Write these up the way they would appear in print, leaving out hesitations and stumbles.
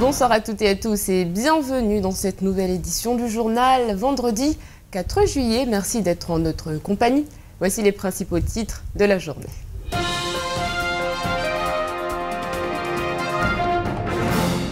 Bonsoir à toutes et à tous et bienvenue dans cette nouvelle édition du journal, vendredi 4 juillet. Merci d'être en notre compagnie. Voici les principaux titres de la journée.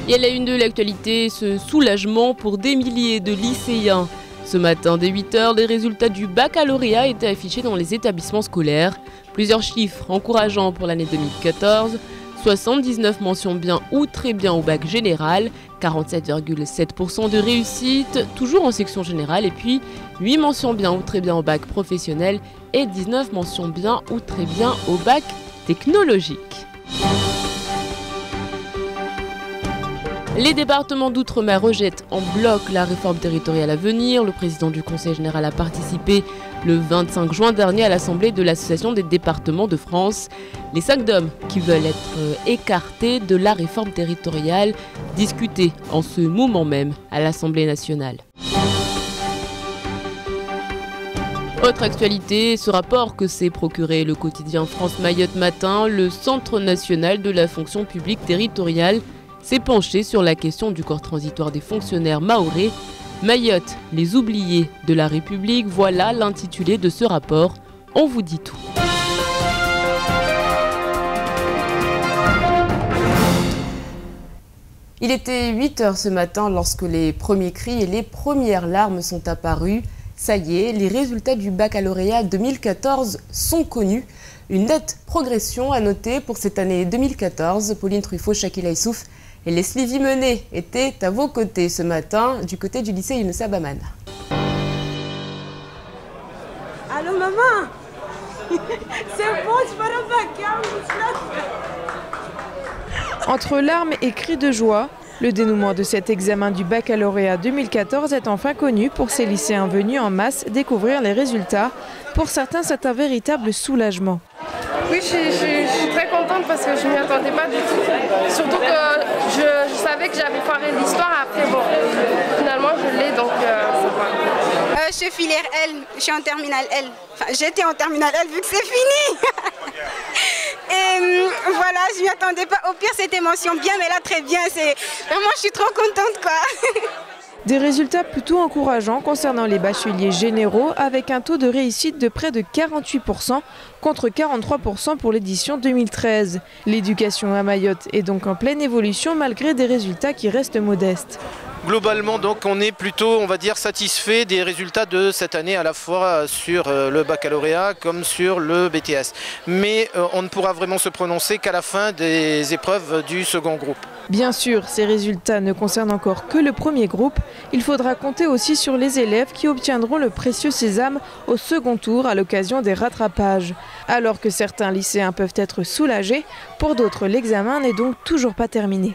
Et à la une de l'actualité, ce soulagement pour des milliers de lycéens. Ce matin, dès 8 h, les résultats du baccalauréat étaient affichés dans les établissements scolaires. Plusieurs chiffres encourageants pour l'année 2014. 79 mentions bien ou très bien au bac général, 47,7% de réussite, toujours en section générale, et puis 8 mentions bien ou très bien au bac professionnel et 19 mentions bien ou très bien au bac technologique. Les départements d'outre-mer rejettent en bloc la réforme territoriale à venir. Le président du Conseil général a participé le 25 juin dernier à l'Assemblée de l'Association des départements de France. Les 5 DOM qui veulent être écartés de la réforme territoriale, discutés en ce moment même à l'Assemblée nationale. Autre actualité, ce rapport que s'est procuré le quotidien France Mayotte Matin, le Centre national de la fonction publique territoriale s'est penché sur la question du corps transitoire des fonctionnaires mahorais. Mayotte, les oubliés de la République, voilà l'intitulé de ce rapport. On vous dit tout. Il était 8 h ce matin lorsque les premiers cris et les premières larmes sont apparus. Ça y est, les résultats du baccalauréat 2014 sont connus. Une nette progression à noter pour cette année 2014. Pauline Truffaut, Shakila Issouf et Leslie Vimenet étaient à vos côtés ce matin, du côté du lycée Younoussa Baman. Allô maman. C'est bon, tu vas au bac. Entre larmes et cris de joie, le dénouement de cet examen du baccalauréat 2014 est enfin connu pour ces lycéens venus en masse découvrir les résultats. Pour certains, c'est un véritable soulagement. Oui, je suis très contente parce que je ne m'y attendais pas du tout. Surtout que je savais que j'avais foiré l'histoire. Après, bon, finalement, je l'ai, donc ça va. Je suis filière L, je suis en terminale L. Enfin, j'étais en terminale L vu que c'est fini. Et voilà, je ne m'y attendais pas. Au pire, c'était mention bien, mais là, très bien. Vraiment, je suis trop contente, quoi. Des résultats plutôt encourageants concernant les bacheliers généraux avec un taux de réussite de près de 48% contre 43% pour l'édition 2013. L'éducation à Mayotte est donc en pleine évolution malgré des résultats qui restent modestes. Globalement, donc, on est plutôt, on va dire, satisfait des résultats de cette année, à la fois sur le baccalauréat comme sur le BTS. Mais on ne pourra vraiment se prononcer qu'à la fin des épreuves du second groupe. Bien sûr, ces résultats ne concernent encore que le premier groupe. Il faudra compter aussi sur les élèves qui obtiendront le précieux sésame au second tour à l'occasion des rattrapages. Alors que certains lycéens peuvent être soulagés, pour d'autres, l'examen n'est donc toujours pas terminé.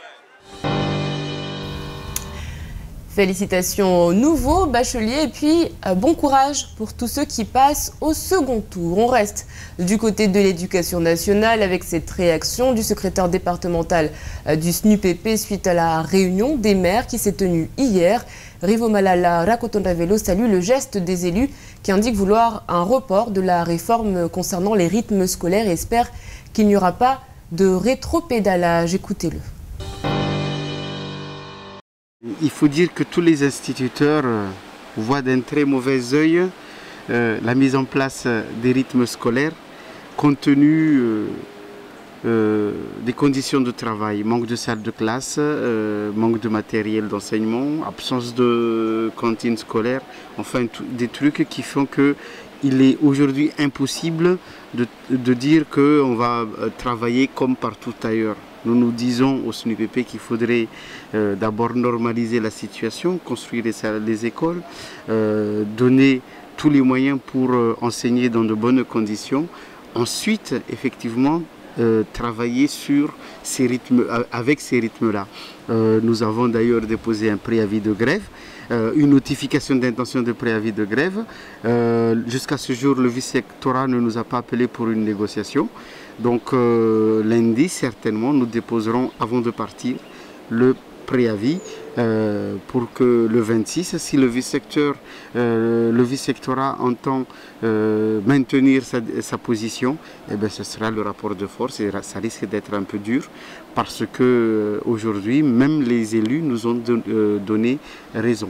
Félicitations aux nouveaux bacheliers et puis bon courage pour tous ceux qui passent au second tour. On reste du côté de l'éducation nationale avec cette réaction du secrétaire départemental du SNUPP suite à la réunion des maires qui s'est tenue hier. Rivo Malala Rakotondavelo salue le geste des élus qui indiquent vouloir un report de la réforme concernant les rythmes scolaires et espère qu'il n'y aura pas de rétropédalage. Écoutez-le. Il faut dire que tous les instituteurs voient d'un très mauvais œil la mise en place des rythmes scolaires compte tenu des conditions de travail, manque de salles de classe, manque de matériel d'enseignement, absence de cantine scolaire, enfin des trucs qui font que il est aujourd'hui impossible de dire qu'on va travailler comme partout ailleurs. Nous nous disons au SNUPP qu'il faudrait d'abord normaliser la situation, construire les écoles, donner tous les moyens pour enseigner dans de bonnes conditions. Ensuite, effectivement, travailler sur ces rythmes, avec ces rythmes-là. Nous avons d'ailleurs déposé un préavis de grève, une notification d'intention de préavis de grève. Jusqu'à ce jour, le vice-rectorat ne nous a pas appelé pour une négociation. Donc lundi, certainement, nous déposerons, avant de partir, le préavis pour que le 26, si le vice-rectorat entend maintenir sa position, eh bien, ce sera le rapport de force et ça risque d'être un peu dur parce que aujourd'hui, même les élus nous ont donné raison.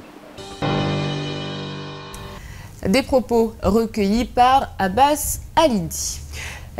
Des propos recueillis par Abbas Alidi.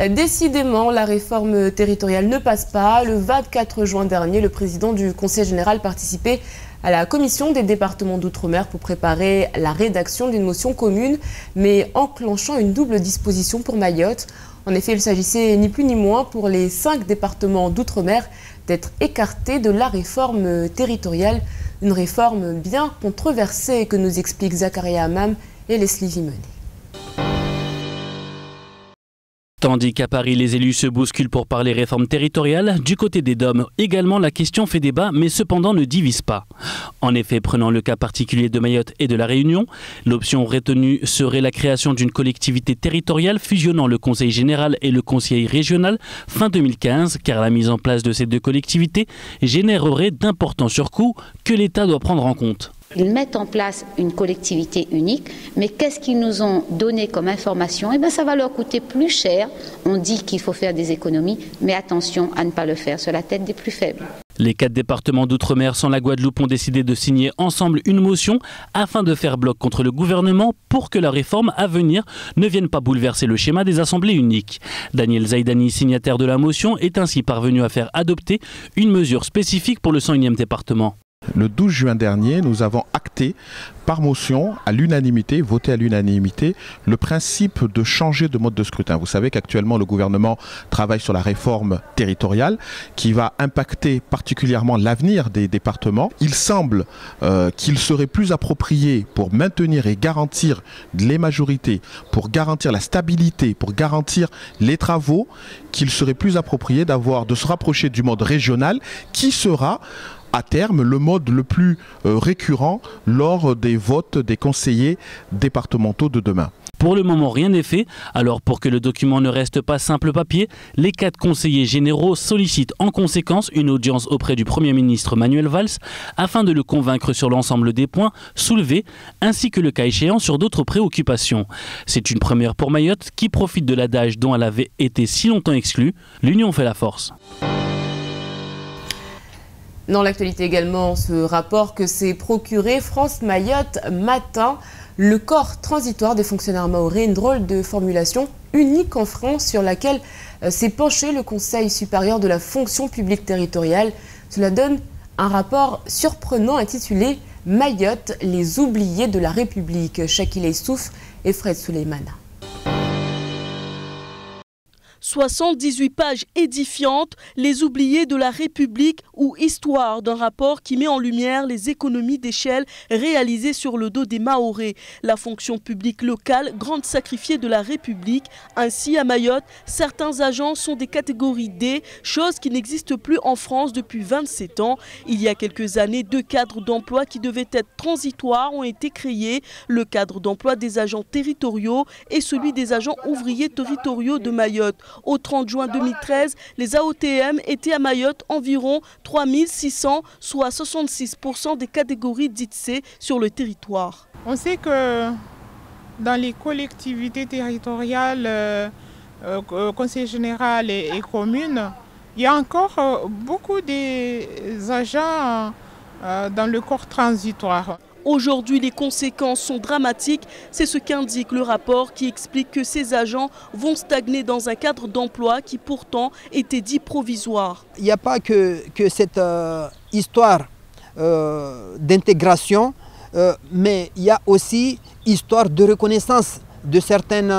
Décidément, la réforme territoriale ne passe pas. Le 24 juin dernier, le président du Conseil général participait à la commission des départements d'outre-mer pour préparer la rédaction d'une motion commune, mais enclenchant une double disposition pour Mayotte. En effet, il s'agissait ni plus ni moins pour les 5 départements d'outre-mer d'être écartés de la réforme territoriale. Une réforme bien controversée que nous expliquent Zakaria Hamam et Leslie Vimonet. Tandis qu'à Paris, les élus se bousculent pour parler réforme territoriale, du côté des DOM, également la question fait débat, mais cependant ne divise pas. En effet, prenant le cas particulier de Mayotte et de la Réunion, l'option retenue serait la création d'une collectivité territoriale fusionnant le Conseil général et le Conseil régional fin 2015, car la mise en place de ces 2 collectivités générerait d'importants surcoûts que l'État doit prendre en compte. Ils mettent en place une collectivité unique, mais qu'est-ce qu'ils nous ont donné comme information? Eh bien, ça va leur coûter plus cher. On dit qu'il faut faire des économies, mais attention à ne pas le faire sur la tête des plus faibles. Les 4 départements d'outre-mer sans la Guadeloupe ont décidé de signer ensemble une motion afin de faire bloc contre le gouvernement pour que la réforme à venir ne vienne pas bouleverser le schéma des assemblées uniques. Daniel Zaidani, signataire de la motion, est ainsi parvenu à faire adopter une mesure spécifique pour le 101e département. Le 12 juin dernier, nous avons acté par motion, à l'unanimité, voté à l'unanimité, le principe de changer de mode de scrutin. Vous savez qu'actuellement, le gouvernement travaille sur la réforme territoriale qui va impacter particulièrement l'avenir des départements. Il semble qu'il serait plus approprié pour maintenir et garantir les majorités, pour garantir la stabilité, pour garantir les travaux, qu'il serait plus approprié de se rapprocher du mode régional qui sera à terme le mode le plus récurrent lors des votes des conseillers départementaux de demain. Pour le moment, rien n'est fait. Alors pour que le document ne reste pas simple papier, les 4 conseillers généraux sollicitent en conséquence une audience auprès du Premier ministre Manuel Valls afin de le convaincre sur l'ensemble des points soulevés ainsi que le cas échéant sur d'autres préoccupations. C'est une première pour Mayotte qui profite de l'adage dont elle avait été si longtemps exclue. L'union fait la force. Dans l'actualité également, ce rapport que s'est procuré France Mayotte Matin, le corps transitoire des fonctionnaires mahorais, une drôle de formulation unique en France sur laquelle s'est penché le Conseil supérieur de la fonction publique territoriale. Cela donne un rapport surprenant intitulé « Mayotte, les oubliés de la République ». Shakil Issouf et Fred Souleymane. 78 pages édifiantes, les oubliés de la République ou histoire d'un rapport qui met en lumière les économies d'échelle réalisées sur le dos des Mahorais. La fonction publique locale, grande sacrifiée de la République. Ainsi, à Mayotte, certains agents sont des catégories D, chose qui n'existe plus en France depuis 27 ans. Il y a quelques années, 2 cadres d'emploi qui devaient être transitoires ont été créés. Le cadre d'emploi des agents territoriaux et celui des agents ouvriers territoriaux de Mayotte. Au 30 juin 2013, les AOTM étaient à Mayotte environ 3600, soit 66% des catégories dites C sur le territoire. On sait que dans les collectivités territoriales, conseil général et communes, il y a encore beaucoup des agents dans le corps transitoire. Aujourd'hui, les conséquences sont dramatiques. C'est ce qu'indique le rapport qui explique que ces agents vont stagner dans un cadre d'emploi qui pourtant était dit provisoire. Il n'y a pas que cette histoire d'intégration, mais il y a aussi histoire de reconnaissance de certaines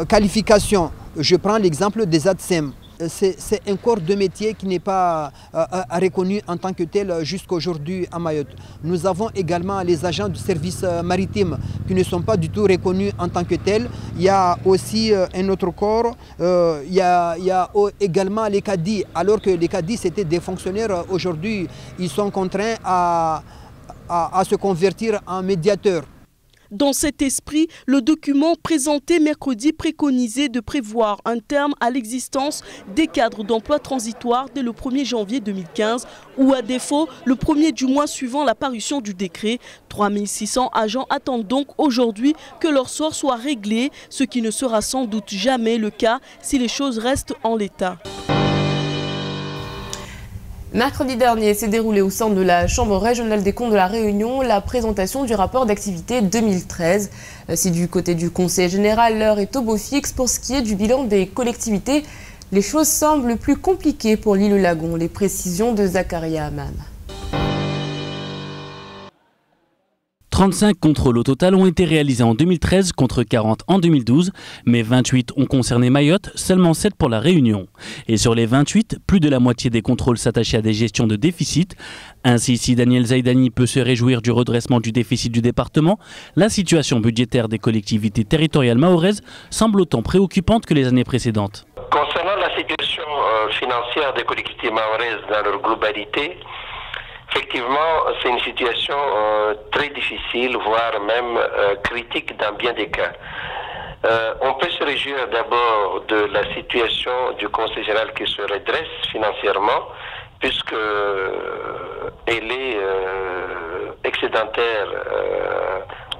qualifications. Je prends l'exemple des ADSEM. C'est un corps de métier qui n'est pas reconnu en tant que tel jusqu'aujourd'hui à Mayotte. Nous avons également les agents du service maritime qui ne sont pas du tout reconnus en tant que tels. Il y a aussi un autre corps, il y a également les cadis, alors que les cadis c'était des fonctionnaires. Aujourd'hui, ils sont contraints à se convertir en médiateurs. Dans cet esprit, le document présenté mercredi préconisait de prévoir un terme à l'existence des cadres d'emploi transitoires dès le 1er janvier 2015 ou à défaut le 1er du mois suivant la parution du décret. 3600 agents attendent donc aujourd'hui que leur sort soit réglé, ce qui ne sera sans doute jamais le cas si les choses restent en l'état. Mercredi dernier s'est déroulée au sein de la Chambre régionale des comptes de la Réunion la présentation du rapport d'activité 2013. Si du côté du Conseil général, l'heure est au beau fixe, pour ce qui est du bilan des collectivités, les choses semblent plus compliquées pour l'île-Lagon. Les précisions de Zakaria Haman. 35 contrôles au total ont été réalisés en 2013 contre 40 en 2012, mais 28 ont concerné Mayotte, seulement 7 pour la Réunion. Et sur les 28, plus de la moitié des contrôles s'attachaient à des gestions de déficit. Ainsi, si Daniel Zaidani peut se réjouir du redressement du déficit du département, la situation budgétaire des collectivités territoriales mahoraises semble autant préoccupante que les années précédentes. Concernant la situation financière des collectivités mahoraises dans leur globalité, effectivement, c'est une situation très difficile, voire même critique dans bien des cas. On peut se réjouir d'abord de la situation du Conseil général qui se redresse financièrement, puisque elle est excédentaire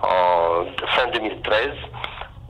en fin 2013,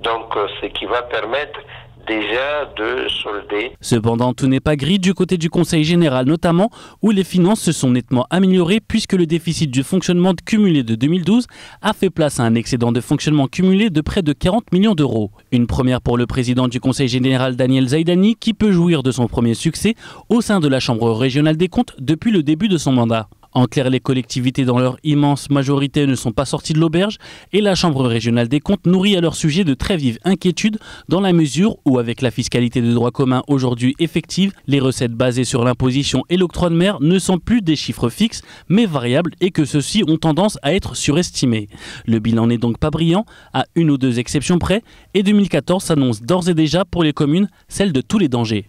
donc ce qui va permettre déjà de solder. Cependant, tout n'est pas gris du côté du Conseil général, notamment où les finances se sont nettement améliorées puisque le déficit du fonctionnement cumulé de 2012 a fait place à un excédent de fonctionnement cumulé de près de 40 millions d'euros. Une première pour le président du Conseil général Daniel Zaidani qui peut jouir de son premier succès au sein de la Chambre régionale des comptes depuis le début de son mandat. En clair, les collectivités dans leur immense majorité ne sont pas sorties de l'auberge et la Chambre régionale des comptes nourrit à leur sujet de très vives inquiétudes dans la mesure où, avec la fiscalité de droit commun aujourd'hui effective, les recettes basées sur l'imposition et l'octroi de mer ne sont plus des chiffres fixes mais variables et que ceux-ci ont tendance à être surestimés. Le bilan n'est donc pas brillant, à une ou deux exceptions près, et 2014 s'annonce d'ores et déjà pour les communes celle de tous les dangers.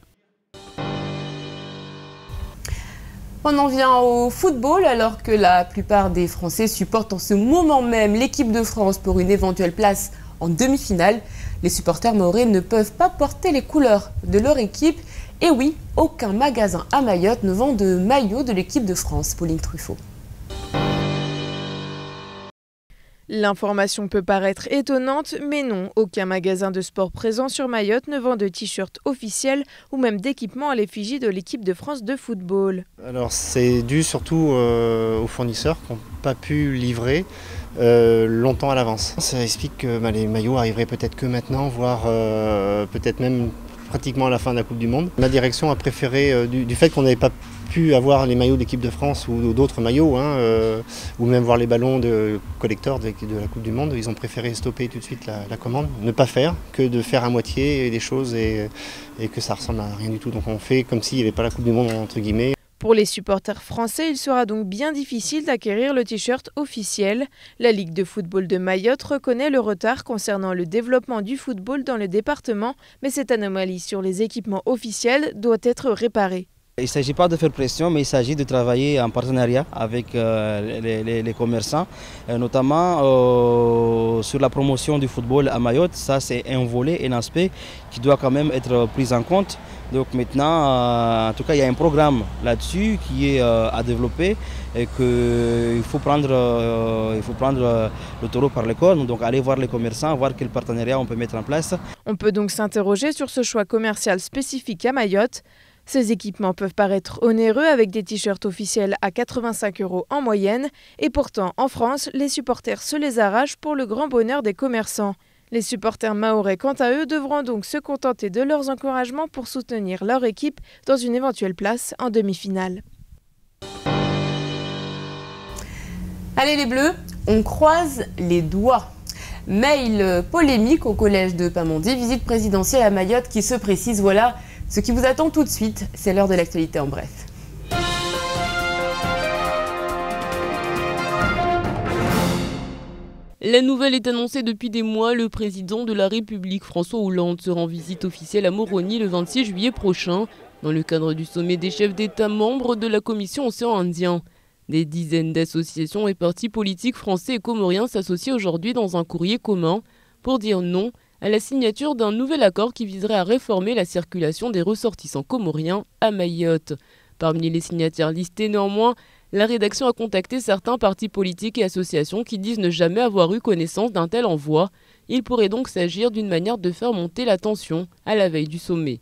On en vient au football alors que la plupart des Français supportent en ce moment même l'équipe de France pour une éventuelle place en demi-finale. Les supporters mahorais ne peuvent pas porter les couleurs de leur équipe. Et oui, aucun magasin à Mayotte ne vend de maillot de l'équipe de France. Pauline Truffaut. L'information peut paraître étonnante, mais non, aucun magasin de sport présent sur Mayotte ne vend de t-shirts officiels ou même d'équipements à l'effigie de l'équipe de France de football. Alors c'est dû surtout aux fournisseurs qui n'ont pas pu livrer longtemps à l'avance. Ça explique que les maillots arriveraient peut-être que maintenant, voire peut-être même pratiquement à la fin de la Coupe du Monde. La direction a préféré, du fait qu'on n'avait pas pu avoir les maillots d'équipe de France ou d'autres maillots, ou même voir les ballons de collecteurs de la Coupe du Monde, ils ont préféré stopper tout de suite la commande, ne pas faire que de faire à moitié des choses et que ça ressemble à rien du tout. Donc on fait comme s'il n'y avait pas la Coupe du Monde entre guillemets. Pour les supporters français, il sera donc bien difficile d'acquérir le t-shirt officiel. La Ligue de football de Mayotte reconnaît le retard concernant le développement du football dans le département, mais cette anomalie sur les équipements officiels doit être réparée. Il ne s'agit pas de faire pression, mais il s'agit de travailler en partenariat avec les commerçants, notamment sur la promotion du football à Mayotte. Ça, c'est un volet, un aspect qui doit quand même être pris en compte. Donc maintenant, en tout cas, il y a un programme là-dessus qui est à développer et qu'il faut prendre le taureau par les cornes, donc aller voir les commerçants, voir quel partenariat on peut mettre en place. On peut donc s'interroger sur ce choix commercial spécifique à Mayotte. Ces équipements peuvent paraître onéreux avec des t-shirts officiels à 85 € en moyenne. Et pourtant, en France, les supporters se les arrachent pour le grand bonheur des commerçants. Les supporters mahorais, quant à eux, devront donc se contenter de leurs encouragements pour soutenir leur équipe dans une éventuelle place en demi-finale. Allez les Bleus, on croise les doigts. Mail polémique au collège de Pamandé, visite présidentielle à Mayotte qui se précise, voilà ce qui vous attend tout de suite, c'est l'heure de l'actualité en bref. La nouvelle est annoncée depuis des mois. Le président de la République, François Hollande, sera en visite officielle à Moroni le 26 juillet prochain, dans le cadre du sommet des chefs d'État membres de la Commission Océan Indien. Des dizaines d'associations et partis politiques français et comoriens s'associent aujourd'hui dans un courrier commun pour dire non à la signature d'un nouvel accord qui viserait à réformer la circulation des ressortissants comoriens à Mayotte. Parmi les signataires listés néanmoins, la rédaction a contacté certains partis politiques et associations qui disent ne jamais avoir eu connaissance d'un tel envoi. Il pourrait donc s'agir d'une manière de faire monter la tension à la veille du sommet.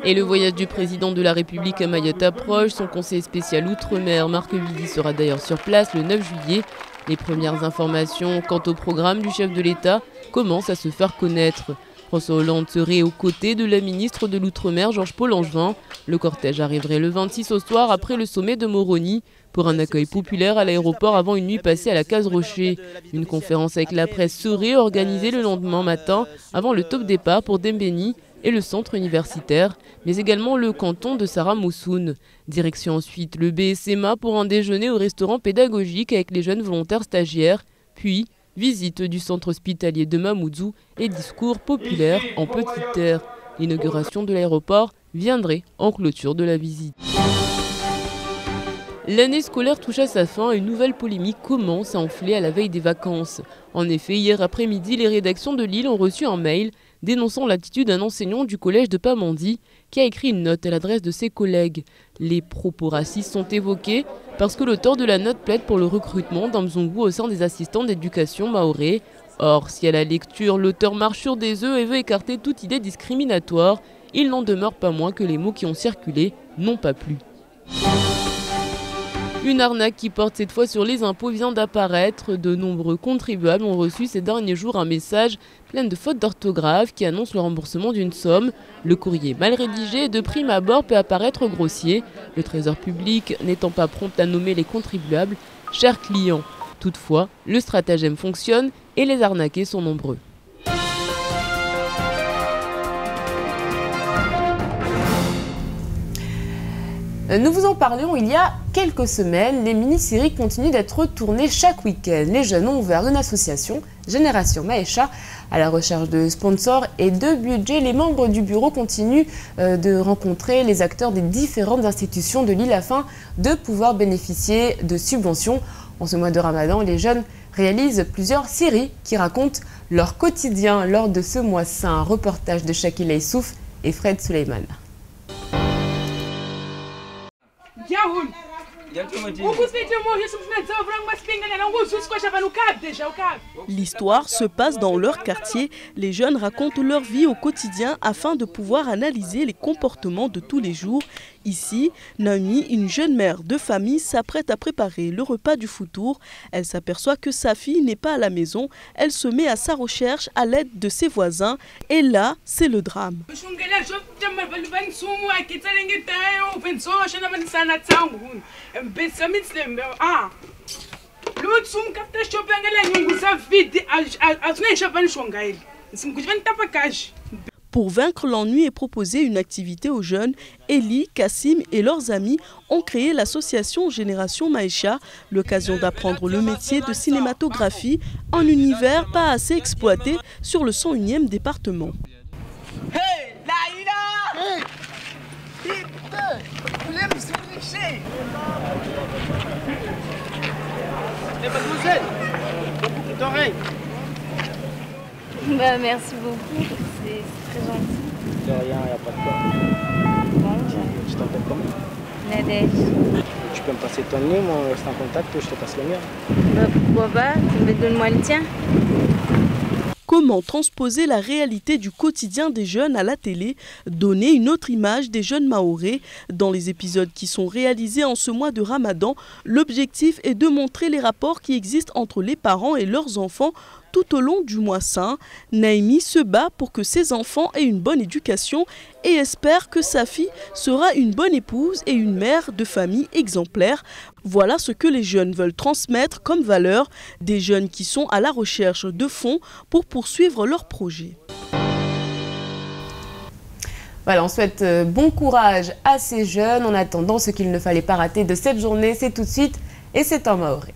Et le voyage du président de la République à Mayotte approche. Son conseiller spécial Outre-mer, Marc Vidi, sera d'ailleurs sur place le 9 juillet. Les premières informations quant au programme du chef de l'État commencent à se faire connaître. François Hollande serait aux côtés de la ministre de l'Outre-mer, Georges-Paul Langevin. Le cortège arriverait le 26 au soir après le sommet de Moroni pour un accueil populaire à l'aéroport avant une nuit passée à la Case Rocher. Une conférence avec la presse serait organisée le lendemain matin avant le top départ pour Dembéni et le centre universitaire, mais également le canton de Sarah Moussoun. Direction ensuite le BSMA pour un déjeuner au restaurant pédagogique avec les jeunes volontaires stagiaires, puis visite du centre hospitalier de Mamoudzou et discours populaire en petite terre. L'inauguration de l'aéroport viendrait en clôture de la visite. L'année scolaire touche à sa fin et une nouvelle polémique commence à enfler à la veille des vacances. En effet, hier après-midi, les rédactions de Lille ont reçu un mail dénonçant l'attitude d'un enseignant du collège de Pamandi qui a écrit une note à l'adresse de ses collègues. Les propos racistes sont évoqués parce que l'auteur de la note plaide pour le recrutement d'Amzongu au sein des assistants d'éducation maoré. Or, si à la lecture, l'auteur marche sur des œufs et veut écarter toute idée discriminatoire, il n'en demeure pas moins que les mots qui ont circulé n'ont pas plu. Une arnaque qui porte cette fois sur les impôts vient d'apparaître. De nombreux contribuables ont reçu ces derniers jours un message plein de fautes d'orthographe qui annonce le remboursement d'une somme. Le courrier mal rédigé et de prime abord peut apparaître grossier, le Trésor public n'étant pas prompt à nommer les contribuables chers clients. Toutefois, le stratagème fonctionne et les arnaqués sont nombreux. Nous vous en parlions il y a quelques semaines, les mini-séries continuent d'être tournées chaque week-end. Les jeunes ont ouvert une association, Génération Maesha, à la recherche de sponsors et de budget. Les membres du bureau continuent de rencontrer les acteurs des différentes institutions de l'île afin de pouvoir bénéficier de subventions. En ce mois de Ramadan, les jeunes réalisent plusieurs séries qui racontent leur quotidien lors de ce mois saint. Un reportage de Shakila Issouf et Fred Suleiman. L'histoire se passe dans leur quartier. Les jeunes racontent leur vie au quotidien afin de pouvoir analyser les comportements de tous les jours. Ici, Naomi, une jeune mère de famille, s'apprête à préparer le repas du foutour. Elle s'aperçoit que sa fille n'est pas à la maison. Elle se met à sa recherche à l'aide de ses voisins. Et là, c'est le drame. Pour vaincre l'ennui et proposer une activité aux jeunes, Eli, Kassim et leurs amis ont créé l'association Génération Maesha, l'occasion d'apprendre le métier de cinématographie, un univers pas assez exploité sur le 101e département. Hey, Laïla! Hey! Mademoiselle, t'oreille. Bah, merci beaucoup, c'est très gentil. De rien, il n'y a pas de quoi. Bon, tu t'appelles comment? Nadège. Tu peux me passer ton numéro, on reste en contact, je te passe le mien. Bah, pourquoi pas? Donne-moi le tien. Comment transposer la réalité du quotidien des jeunes à la télé, donner une autre image des jeunes maorés. Dans les épisodes qui sont réalisés en ce mois de Ramadan, l'objectif est de montrer les rapports qui existent entre les parents et leurs enfants tout au long du mois saint. Naomi se bat pour que ses enfants aient une bonne éducation et espère que sa fille sera une bonne épouse et une mère de famille exemplaire. Voilà ce que les jeunes veulent transmettre comme valeur, des jeunes qui sont à la recherche de fonds pour poursuivre leurs projets. Voilà, on souhaite bon courage à ces jeunes. En attendant, ce qu'il ne fallait pas rater de cette journée, c'est tout de suite et c'est en maoré.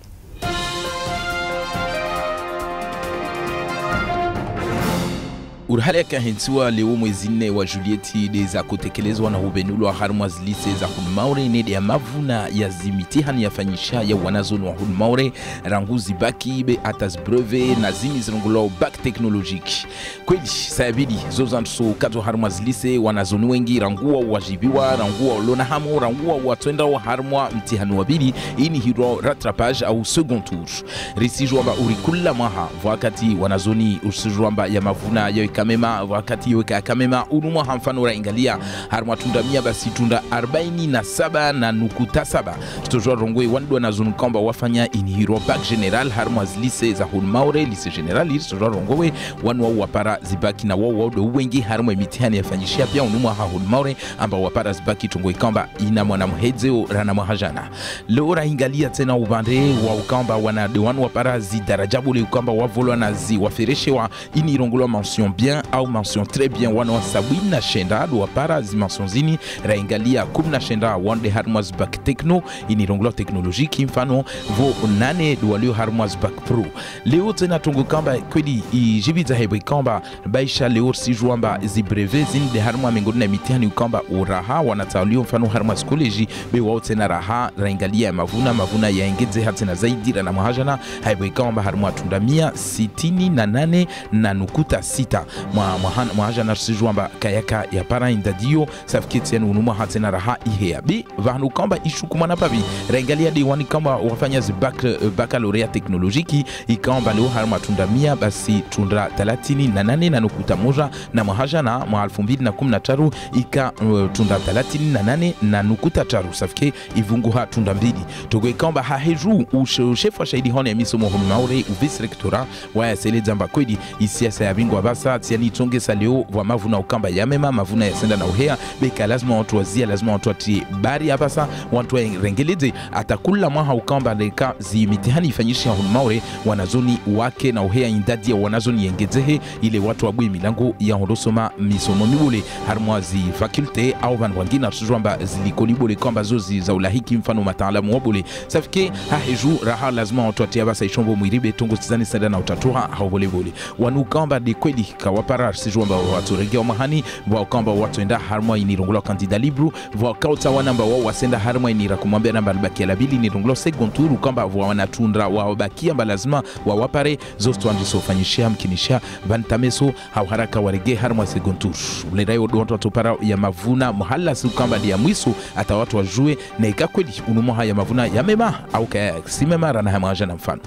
Urhaleka hensiwa leo mwezi 4 wa Julieti za kutekelezwa na ubenulu wa harma zilise za Hulmaure nede ya mavuna ya zimitihani ya fanyisha ya wanazonu wa Hulmaure ranguzi baki be atas breve na zini zirungulo back teknolojiki. Kweli sayabidi zozanso kato harma zilise wanazonu wengi rangua wajibiwa, rangua olona hamo, rangua watuenda wa harma mtihani wabili ini hiro rattrapage au second tour. Risijwamba urikula maha wakati wanazoni usijwamba ya mavuna ya kamema wakati yoka kamema unumwa hamfano ingalia harma tunda mia basi tunda 47 na nukuta 7 tutojua rongwe wandu na zonu kamba wafanya inhiro back general harma zilise za Hulmaure lise general tutojua rongwe wanwa wapara zibaki na wao do wengi harma mitihani yafanyishia pia unumwa ha Hulmaure amba wapara zibaki tongwe kamba ina mwana mhedzeo rana mahajana leo ingalia tena ubande wa ukamba wana de wanwa wapara zi darajabule ukamba wavolwa na zi wafereshe wa ini rongolo mention bien au mention très bien wana sabina shenda do para dimension zini raingalia kumna shenda wande harmaz back techno ini rongolo technologique mfano vo nane do walio harmaz back pro leo tena tungo kamba kweli jibiza hebe kamba baisha leo sijuamba zi brevet zini de harma mengoni na mitihani kamba uraha wanatawlio mfano harmaz college be wao tena raha raingalia mavuna ya engeze hatena zaidi na mahajana hebe kamba harma tunda 168 na nukuta 6 mwaja na sijwamba kayaka ya para indadio safketi unuma hatena raha ihea bi vahnu kamba ishukumana pabi rengalia diwani kamba wafanya baccalauréat technologique ikamba leo harma tunda 100 basi tunda 38 na nukuta moja na mwaja na 2013 ika tunda 38 na nukuta 3 safke ivungu ha tunda 2 togwe kamba haheju chef wa shahidi hone misomo Hulmaure u vice rectorat wa sele zamba kwedi isiasa ya bingwa basa tiani tonge saleo wa mavuna ukamba ya mema mavuna ya senda na uhea beka lazima watu wazia lazima watu watie bari hapa sa watu rengeleze atakula mwaha ukamba leka zi mitihani ifanyisha Hulmaure wanazoni wake na uhea indadi ya wanazoni yengezehe ile watu wabwe milango ya hondosoma misomo miwole harmwa zi fakulte au vanwangina tujwamba zilikolibole kamba zozi za ulahiki mfano mataalamu wabole safike haheju raha lazima watu watie basa ishombo mwiribe tongo tizani senda na utatua haubolebole wanu kamba de kweli kawapara sijwamba watu regea mahani wa kamba watu enda harma inirongolo kandida libru wa kauta wanamba wao wasenda harma inira kumwambia namba albakia labili inirongolo second tour kamba wanatundra wabakia lazima wawapare zosto andiso fanyishia mkinisha bantameso haraka warege harma second tour ulerayo watu watopara ya mavuna muhala si kamba dia mwiso ata watu wajue na ikakweli unumoha ya mavuna ya mema au kaya simema rana hamaja na mfano.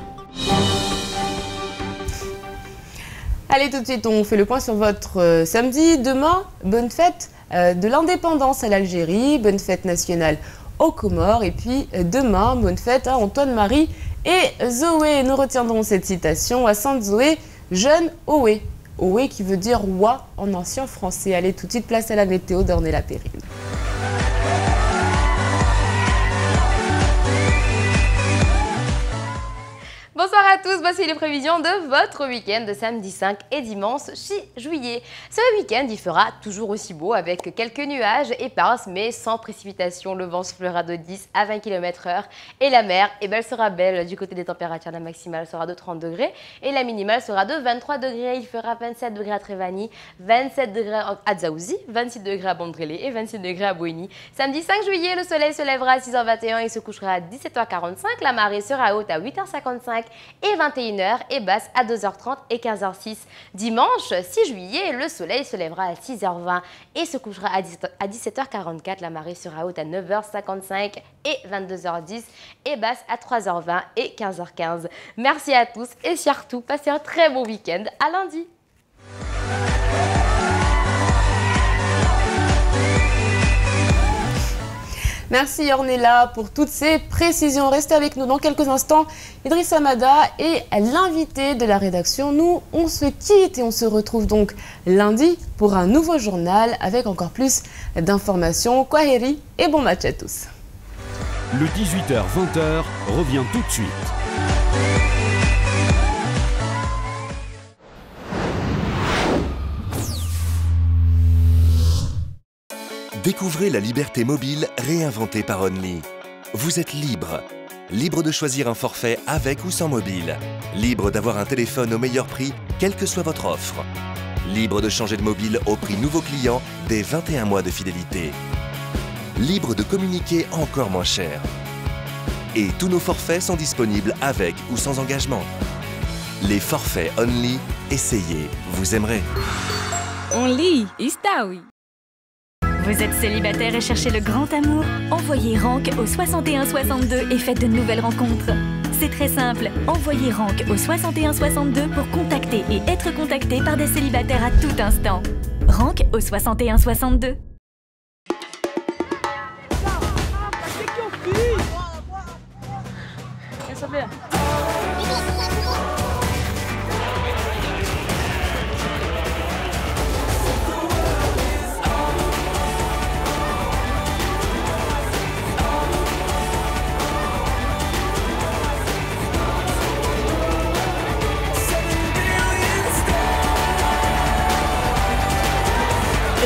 Allez, tout de suite, on fait le point sur votre samedi. Demain, bonne fête de l'indépendance à l'Algérie, bonne fête nationale aux Comores. Et puis demain, bonne fête à Antoine-Marie et Zoé. Nous retiendrons cette citation à Sainte Zoé, jeune Oé. Oé qui veut dire roi en ancien français. Allez, tout de suite, place à la météo d'Ornella-Péril. Bonsoir à tous, voici les prévisions de votre week-end de samedi 5 et dimanche 6 juillet. Ce week-end, il fera toujours aussi beau avec quelques nuages éparses mais sans précipitation. Le vent soufflera de 10 à 20 km/h et la mer elle sera belle. Du côté des températures, la maximale sera de 30 degrés et la minimale sera de 23 degrés. Il fera 27 degrés à Trévani, 27 degrés à Dzaouzi, 26 degrés à Bandrélé et 26 degrés à Bouéni. Samedi 5 juillet, le soleil se lèvera à 6h21 et se couchera à 17h45. La marée sera haute à 8h55 et 21h et basse à 2h30 et 15h06. Dimanche 6 juillet, le soleil se lèvera à 6h20 et se couchera à 17h44. La marée sera haute à 9h55 et 22h10 et basse à 3h20 et 15h15. Merci à tous et surtout, passez un très bon week-end. À lundi. Merci Ornella pour toutes ces précisions. Restez avec nous dans quelques instants. Idriss Hamada est l'invité de la rédaction. Nous, on se quitte et on se retrouve donc lundi pour un nouveau journal avec encore plus d'informations. Kwaheri et bon match à tous. Le 18h-20h revient tout de suite. Découvrez la liberté mobile réinventée par Only. Vous êtes libre. Libre de choisir un forfait avec ou sans mobile. Libre d'avoir un téléphone au meilleur prix, quelle que soit votre offre. Libre de changer de mobile au prix nouveau client dès 21 mois de fidélité. Libre de communiquer encore moins cher. Et tous nos forfaits sont disponibles avec ou sans engagement. Les forfaits Only, essayez, vous aimerez. Only, está oui. Vous êtes célibataire et cherchez le grand amour? Envoyez Rank au 6162 et faites de nouvelles rencontres. C'est très simple, envoyez Rank au 6162 pour contacter et être contacté par des célibataires à tout instant. Rank au 6162.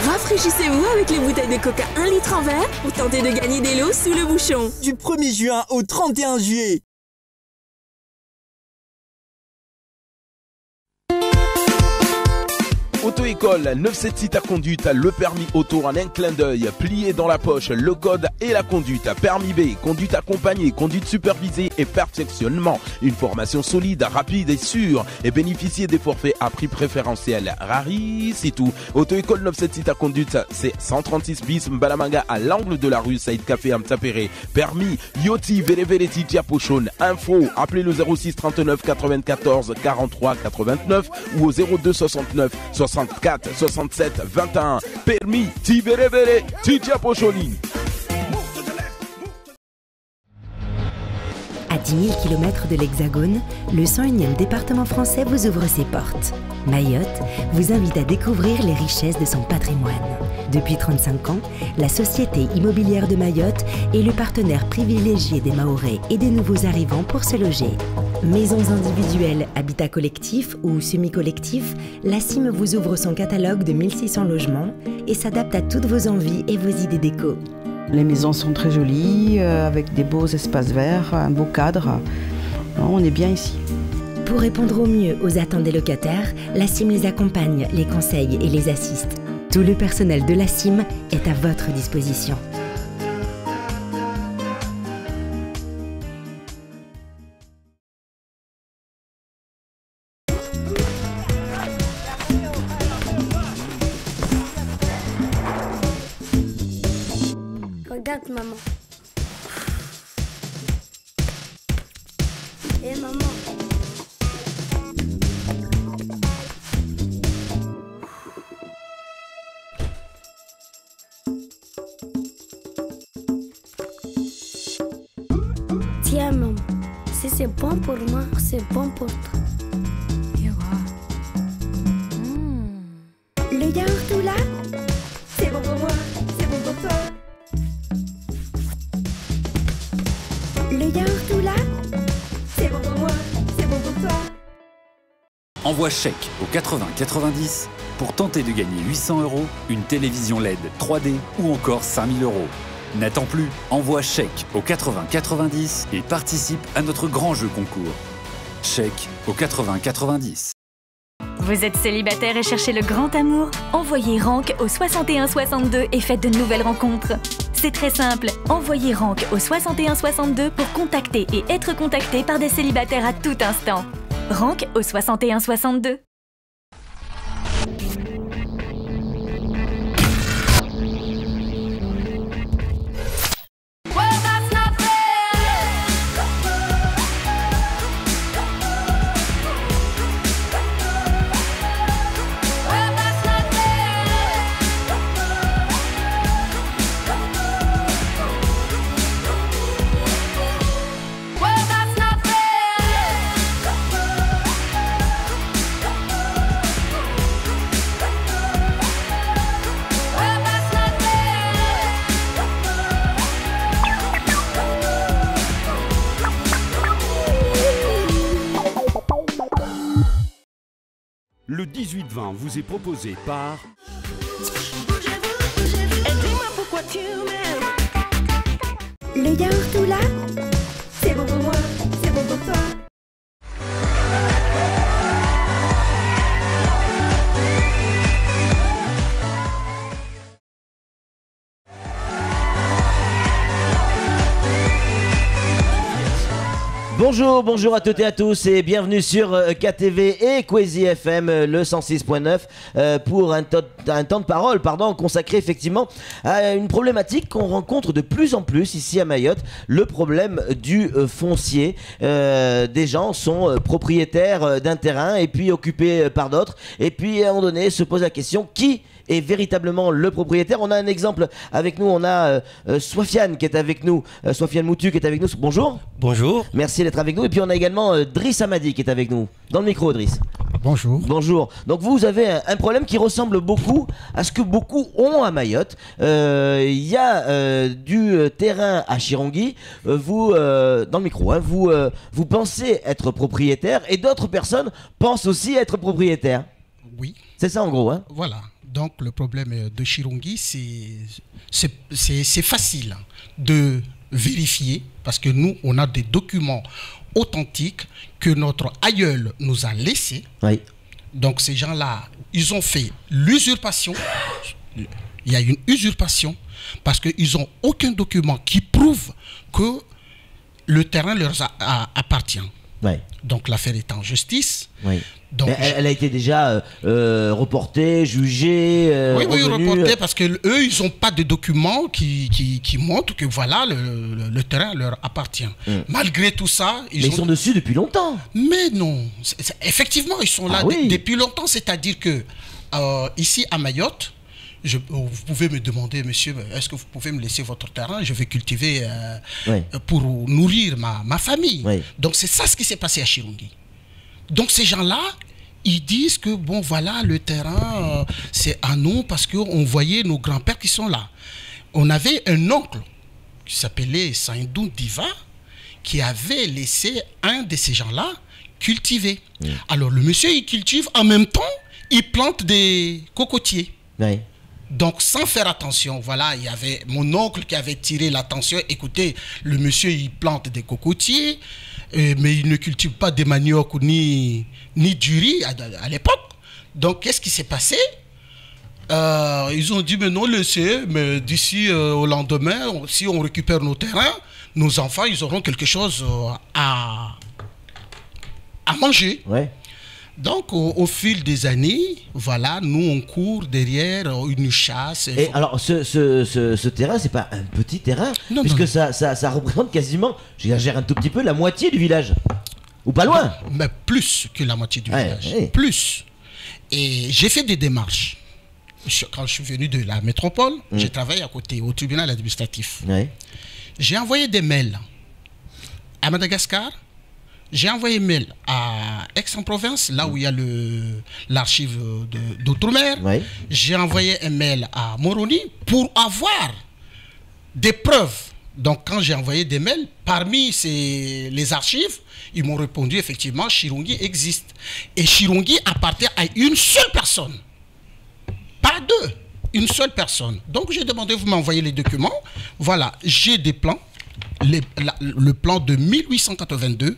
Rafraîchissez-vous avec les bouteilles de Coca 1 litre en verre pour tenter de gagner des lots sous le bouchon. Du 1er juin au 31 juillet. Auto-école 976 à conduite, le permis auto en un clin d'œil, plié dans la poche, le code et la conduite, permis B, conduite accompagnée, conduite supervisée et perfectionnement. Une formation solide, rapide et sûre et bénéficier des forfaits à prix préférentiel. Rari, c'est tout. Auto-école 976 à conduite, c'est 136 bis Mbalamanga à l'angle de la rue Saïd Café Amtapéré. Permis Yoti Vélévéléti Tiapochon. Info, appelez le 06 39 94 43 89 ou au 02 69 64 67 21. Permis Tiberevere Titiapochoni. À 10 000 km de l'Hexagone, le 101e département français vous ouvre ses portes. Mayotte vous invite à découvrir les richesses de son patrimoine. Depuis 35 ans, la Société immobilière de Mayotte est le partenaire privilégié des Mahorais et des nouveaux arrivants pour se loger. Maisons individuelles, habitats collectifs ou semi-collectifs, la CIM vous ouvre son catalogue de 1600 logements et s'adapte à toutes vos envies et vos idées déco. Les maisons sont très jolies, avec des beaux espaces verts, un beau cadre. On est bien ici. Pour répondre au mieux aux attentes des locataires, la CIM les accompagne, les conseille et les assiste. Tout le personnel de la CIM est à votre disposition. Regarde maman. Et maman. Tiens maman, si c'est bon pour moi, c'est bon pour toi. Le yaourt tout là, c'est bon pour moi, c'est bon pour toi. Le yaourt tout là, c'est bon pour moi, c'est bon pour toi. Envoie chèque au 80 90 pour tenter de gagner 800 €, une télévision LED 3D ou encore 5000 €. N'attends plus, envoie chèque au 80 90 et participe à notre grand jeu concours. Chèque au 80 90. Vous êtes célibataire et cherchez le grand amour? Envoyez Rank au 6162 et faites de nouvelles rencontres. C'est très simple, envoyez Rank au 6162 pour contacter et être contacté par des célibataires à tout instant. Rank au 6162. Le 18-20 vous est proposé par... Le yaourt tout là, c'est bon pour moi, c'est bon pour toi. Bonjour à toutes et à tous et bienvenue sur KTV et Kwezi FM le 106.9 pour un temps de parole consacré effectivement à une problématique qu'on rencontre de plus en plus ici à Mayotte, le problème du foncier. Des gens sont propriétaires d'un terrain et puis occupés par d'autres et puis à un moment donné se pose la question qui est véritablement le propriétaire. On a un exemple avec nous, on a Sofiane qui est avec nous, Sofiane Moutu qui est avec nous. Bonjour. Bonjour. Merci d'être avec nous. Et puis on a également Driss Hamadi qui est avec nous. Dans le micro, Driss. Bonjour. Bonjour. Donc vous avez un problème qui ressemble beaucoup à ce que beaucoup ont à Mayotte. Il y a du terrain à Chirongui. Vous, dans le micro, hein, vous pensez être propriétaire et d'autres personnes pensent aussi être propriétaires. Oui. C'est ça en gros. Hein. Voilà. Donc le problème de Chirongui, c'est facile de vérifier parce que nous, on a des documents authentiques que notre aïeul nous a laissés. Oui. Donc ces gens-là, ils ont fait l'usurpation. Il y a une usurpation parce qu'ils n'ont aucun document qui prouve que le terrain leur appartient. Oui. Donc l'affaire est en justice. Oui. Donc, elle a été déjà reportée, jugée. Oui, reportée parce que eux, ils n'ont pas de documents qui montrent que voilà le terrain leur appartient. Malgré tout ça, ils sont dessus depuis longtemps. Mais non, effectivement, ils sont là depuis longtemps. C'est-à-dire que ici à Mayotte, vous pouvez me demander, monsieur, est-ce que vous pouvez me laisser votre terrain? Je vais cultiver pour nourrir ma famille. Oui. Donc c'est ça ce qui s'est passé à Chirongui. Donc ces gens-là, ils disent que bon voilà, le terrain c'est à nous parce qu'on voyait nos grands-pères qui sont là. On avait un oncle qui s'appelait Saïdou Diva qui avait laissé un de ces gens-là cultiver. Alors le monsieur il cultive, en même temps il plante des cocotiers. Oui. Donc sans faire attention, voilà, il y avait mon oncle qui avait tiré l'attention. Écoutez, le monsieur il plante des cocotiers, mais il ne cultive pas des maniocs ni du riz à l'époque. Donc qu'est-ce qui s'est passé? Ils ont dit mais non, laissez, mais d'ici au lendemain, si on récupère nos terrains, nos enfants ils auront quelque chose à manger. Ouais. Donc, au fil des années, voilà, nous, on court derrière une chasse. Et alors, ce terrain, c'est pas un petit terrain, puisque ça représente quasiment, j'exagère un tout petit peu, la moitié du village. Ou pas loin. Mais plus que la moitié du village. Ouais. Plus. Et j'ai fait des démarches. Quand je suis venu de la métropole, j'ai travaillé à côté, au tribunal administratif. Ouais. J'ai envoyé des mails à Madagascar. J'ai envoyé mail à Aix-en-Provence, là où il y a l'archive d'Outre-mer. Oui. J'ai envoyé un mail à Moroni pour avoir des preuves. Donc, quand j'ai envoyé des mails, parmi les archives, ils m'ont répondu effectivement, Chirongui existe. Et Chirongui appartient à une seule personne. Pas deux, une seule personne. Donc, j'ai demandé, vous m'envoyez les documents. Voilà, j'ai des plans. Le plan de 1882,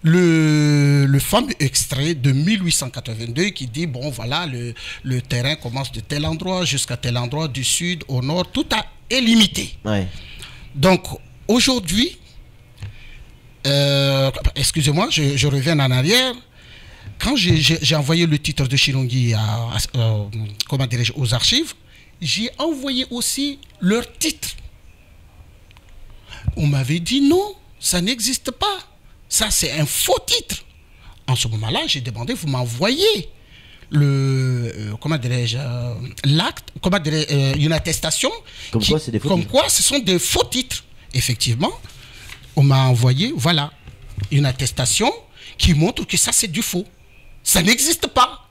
le fameux extrait de 1882 qui dit, bon voilà, le terrain commence de tel endroit jusqu'à tel endroit, du sud au nord, tout est limité. Ouais. Donc aujourd'hui, excusez-moi, je reviens en arrière. Quand j'ai envoyé le titre de Chirongui aux archives, j'ai envoyé aussi leur titre. On m'avait dit non, ça n'existe pas. Ça, c'est un faux titre. En ce moment-là, j'ai demandé, vous m'envoyez l'acte, une attestation. Comme quoi, c'est des faux titres. Comme quoi, ce sont des faux titres. Effectivement, on m'a envoyé, voilà, une attestation qui montre que ça, c'est du faux. Ça n'existe pas.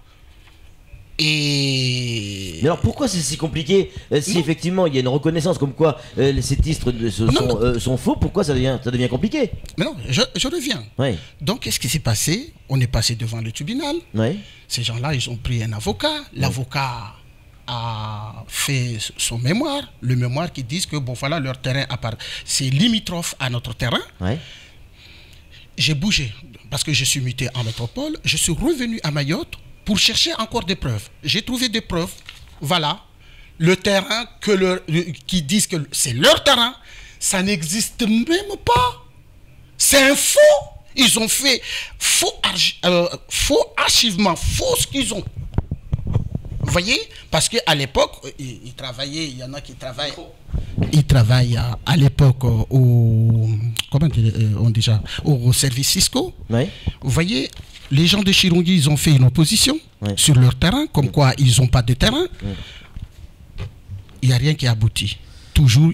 Et... Mais alors pourquoi c'est si compliqué si effectivement il y a une reconnaissance comme quoi ces titres sont faux, pourquoi ça devient compliqué? Mais non, je reviens. Oui. Donc qu'est-ce qui s'est passé? On est passé devant le tribunal. Oui. Ces gens-là, ils ont pris un avocat. L'avocat a fait son mémoire. Le mémoire qui dit que bon voilà, leur terrain c'est limitrophe à notre terrain. Oui. J'ai bougé parce que je suis muté en métropole. Je suis revenu à Mayotte pour chercher encore des preuves. J'ai trouvé des preuves. Voilà. Le terrain qui disent que c'est leur terrain, ça n'existe même pas. C'est un faux. Ils ont fait faux archivement, faux ce qu'ils ont. Vous voyez? Parce qu'à l'époque, ils travaillaient, il y en a qui travaillent. Ils travaillent à l'époque au service Cisco. Oui. Vous voyez, les gens de Chirungi, ils ont fait une opposition sur leur terrain, comme quoi ils n'ont pas de terrain. Il n'y a rien qui aboutit. Toujours,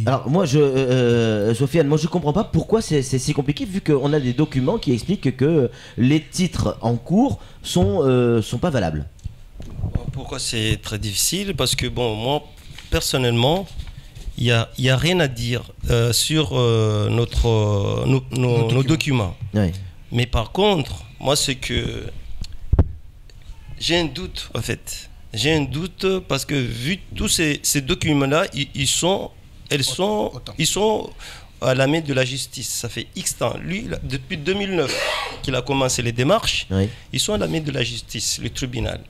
Alors moi, Sofiane, moi je comprends pas pourquoi c'est si compliqué, vu qu'on a des documents qui expliquent que les titres en cours sont pas valables. Pourquoi c'est très difficile? Parce que bon, moi personnellement, il y a rien à dire sur nos documents. Oui. Mais par contre, moi c'est que j'ai un doute en fait. J'ai un doute parce que vu tous ces documents-là, ils sont à la main de la justice. Ça fait X temps. Lui, depuis 2009 qu'il a commencé les démarches, ils sont à la main de la justice, le tribunal.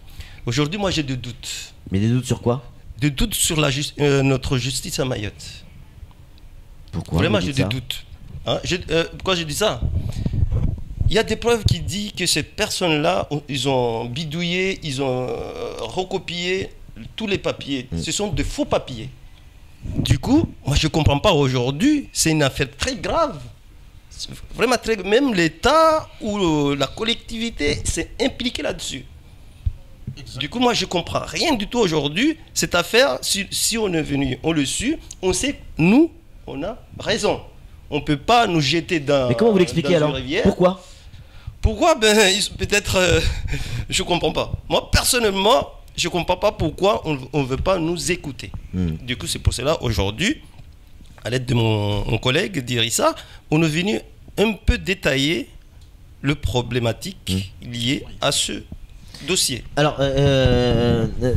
Aujourd'hui, moi j'ai des doutes. Mais des doutes sur quoi? Des doutes sur notre justice à Mayotte. Pourquoi? Vraiment, j'ai des doutes. Hein? Pourquoi je dis ça? Il y a des preuves qui disent que ces personnes-là, ils ont bidouillé, ils ont recopié tous les papiers. Ce sont de faux papiers. Du coup, moi je ne comprends pas aujourd'hui, c'est une affaire très grave. Vraiment très grave. Même l'État ou la collectivité s'est impliqué là-dessus. Du coup, moi je ne comprends rien du tout aujourd'hui. Cette affaire, si on est venu, on le su, on sait, nous, on a raison. On ne peut pas nous jeter dans. Mais comment vous l'expliquez alors? Pourquoi? Pourquoi? Peut-être, je ne comprends pas. Moi, personnellement, je ne comprends pas pourquoi on ne veut pas nous écouter. Du coup, c'est pour cela, aujourd'hui, à l'aide de mon collègue d'Irissa, on est venu un peu détailler le problématique lié à ce dossier. Alors,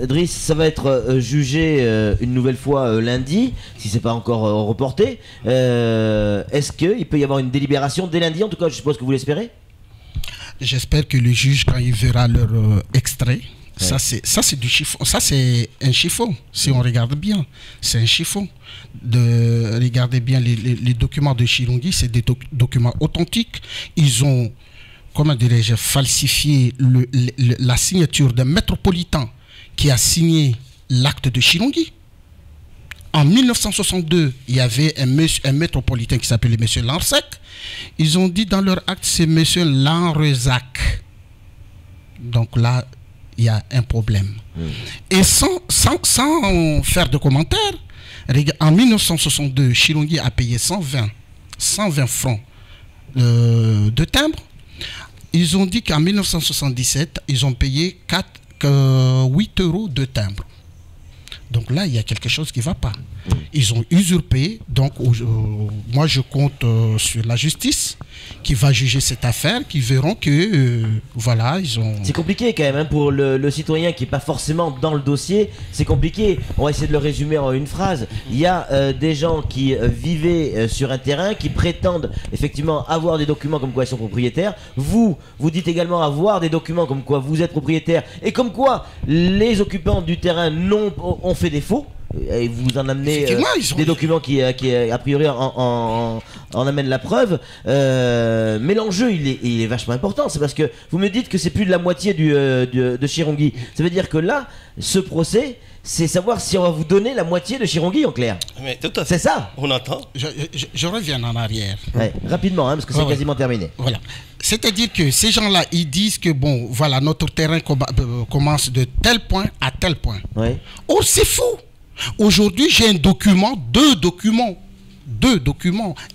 Driss, ça va être jugé une nouvelle fois lundi, si c'est pas encore reporté. Est-ce qu'il peut y avoir une délibération dès lundi? En tout cas, je suppose que vous l'espérez. J'espère que le juge, quand il verra leur extrait, ça c'est du chiffon, ça c'est un chiffon, si on regarde bien, c'est un chiffon. Regardez bien les documents de Chirungi, c'est des documents authentiques. Ils ont, comment dirais-je, falsifié la signature d'un métropolitain qui a signé l'acte de Chirungi. En 1962, il y avait un métropolitain qui s'appelait M. Lansec. Ils ont dit dans leur acte, c'est M. Lanrezac. Donc là, il y a un problème. Et sans faire de commentaires, en 1962, Chirungi a payé 120 francs de timbre. Ils ont dit qu'en 1977, ils ont payé 8 euros de timbre. Donc là, il y a quelque chose qui ne va pas. Ils ont usurpé. Donc, moi, je compte sur la justice qui va juger cette affaire, qui verront que, voilà, ils ont... C'est compliqué quand même, hein, pour le citoyen qui n'est pas forcément dans le dossier. C'est compliqué. On va essayer de le résumer en une phrase. Il y a des gens qui vivaient sur un terrain, qui prétendent effectivement avoir des documents comme quoi ils sont propriétaires. Vous dites également avoir des documents comme quoi vous êtes propriétaire et comme quoi les occupants du terrain ont fait des faux. Et vous en amenez des documents qui a priori en amènent la preuve. Mais l'enjeu il est vachement important. C'est parce que vous me dites que c'est plus de la moitié de Chirungi. Ça veut dire que là, ce procès, c'est savoir si on va vous donner la moitié de Chirungi en clair. Mais tout à fait. C'est ça. On attend. Je reviens en arrière. Ouais, rapidement, hein, parce que c'est quasiment terminé. Voilà. C'est-à-dire que ces gens-là, ils disent que bon, voilà, notre terrain commence de tel point à tel point. Ouais. Oh, c'est fou. Aujourd'hui, j'ai un document, deux documents,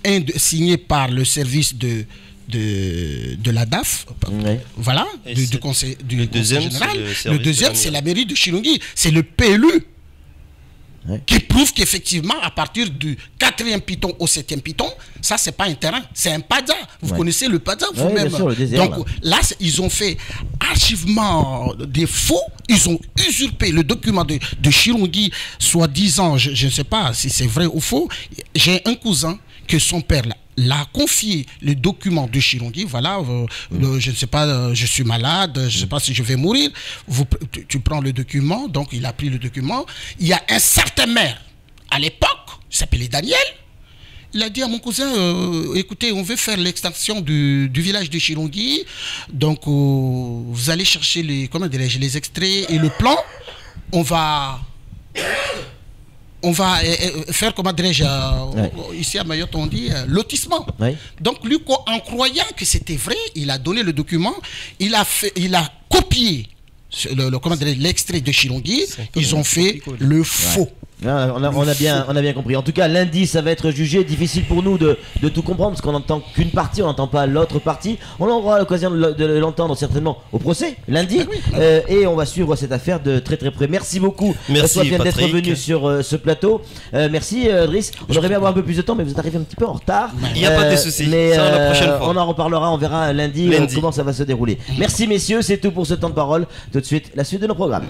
un signé par le service de la DAF, voilà, du conseil du conseil général. Le deuxième, c'est la mairie de Chirungi, c'est le PLU. Qui prouve qu'effectivement, à partir du 4e piton au 7e piton, ça, c'est pas un terrain, c'est un PADA. Vous connaissez le PADA vous-même. Donc là, ils ont fait archivement des faux, ils ont usurpé le document de Chirungi, soi-disant, je ne sais pas si c'est vrai ou faux. J'ai un cousin que son père l'a confié le document de Chirungi, voilà, je ne sais pas, je suis malade, je ne sais pas si je vais mourir, tu prends le document, donc il a pris le document, il y a un certain maire, à l'époque, il s'appelait Daniel, Il a dit à mon cousin, écoutez, on veut faire l'extension du village de Chirongui. Donc, vous allez chercher les extraits et le plan. On va faire, comment dirais-je, ici à Mayotte, on dit lotissement. Ouais. Donc, lui, en croyant que c'était vrai, il a donné le document, il a copié l'extrait de Chirongui, ils ont fait le faux. On a bien compris. En tout cas, lundi, ça va être jugé. Difficile pour nous de tout comprendre parce qu'on n'entend qu'une partie, on n'entend pas l'autre partie. On aura l'occasion de l'entendre certainement au procès lundi. Et on va suivre cette affaire de très très près. Merci beaucoup, Sofiane, d'être venu sur ce plateau. Merci, Driss. On aurait bien avoir un peu plus de temps, mais vous êtes arrivé un petit peu en retard. Il n'y a pas de souci. Mais ça, la prochaine fois. On en reparlera, on verra lundi. Comment ça va se dérouler. Merci, messieurs. C'est tout pour ce temps de parole. Tout de suite, la suite de nos programmes.